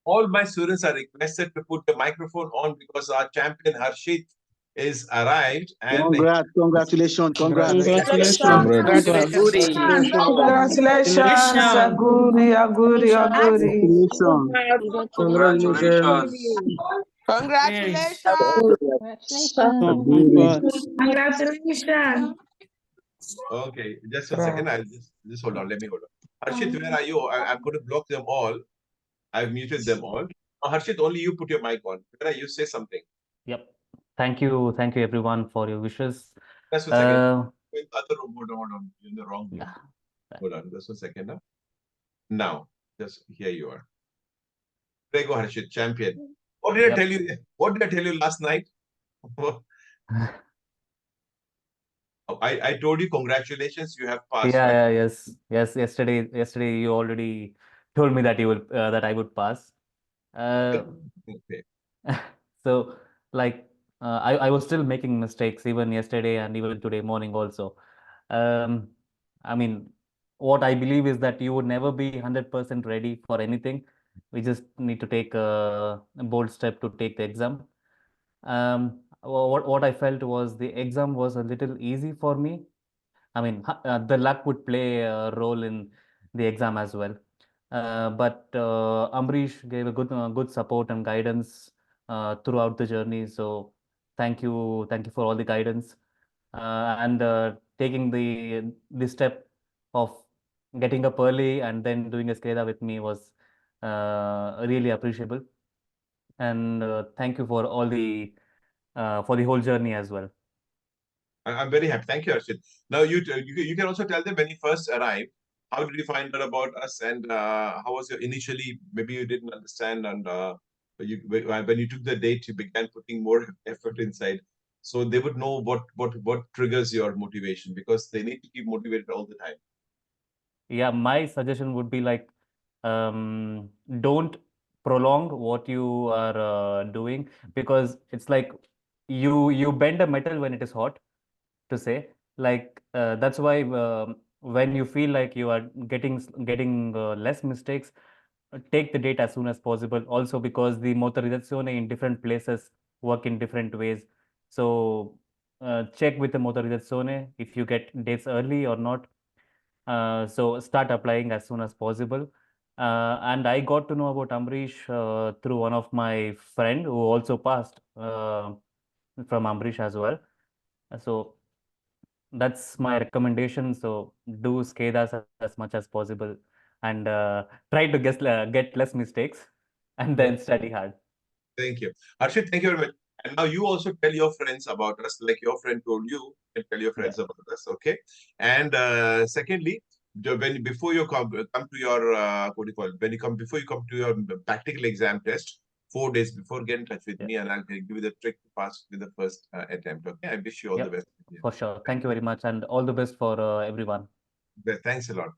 all my students are requested to put the microphone on because our champion Harshit is arrived and Congratulations. Congratulations. Congratulations. Congratulations, Aguri, Aguri, Aguri. Congratulations. Congratulations. okay, just 1 second. I'll just hold on. Let me hold on. Harshit, where are you? I'm going to block them all. I've muted them all. Harshit, only you put your mic on. Where are you? Say something. Yep. Thank you everyone for your wishes. Just 1 second. In the other room, hold on. You're in the wrong room. Yeah. Hold on, just 1 second. Now, just here you are. There you go, Harshit, champion. What did I tell you? What did I tell you last night? I told you congratulations, you have passed. Yes. Yesterday you already told me that you will that I would pass. Okay. So like I was still making mistakes even yesterday and even today morning also. I mean, what I believe is that you would never be 100% ready for anything. We just need to take a bold step to take the exam. What I felt was the exam was a little easy for me. I mean, the luck would play a role in the exam as well. But Ambrish gave a good support and guidance throughout the journey. So thank you for all the guidance and taking the step of getting up early and then doing a skeda with me was really appreciable. And thank you for all the for the whole journey as well. I'm very happy. Thank you, Harshit. Now, you can also tell them when you first arrived, how did you find out about us and how was your initially, maybe you didn't understand and when you took the date, you began putting more effort inside. So they would know what triggers your motivation because they need to keep motivated all the time. Yeah, my suggestion would be like, don't prolong what you are doing because it's like you bend a metal when it is hot, to say. Like that's why when you feel like you are getting less mistakes, take the date as soon as possible. Also because the motorizzazione in different places work in different ways. So check with the motorizzazione if you get dates early or not. So start applying as soon as possible. And I got to know about Ambrish through one of my friend who also passed from Ambrish as well. So that's my recommendation. So do SCADAs as much as possible and try to get less mistakes and then study hard. Thank you. Harshit, thank you very much. And now you also tell your friends about us, like your friend told you, and tell your friends about us, okay? And secondly, when before you come to your what do you call it? When you come before you come to your practical exam test, 4 days before, get in touch with me, and I'll give you the trick to pass with the first attempt. Okay, I wish you all the best. For sure. Thank you very much, and all the best for everyone. Thanks a lot.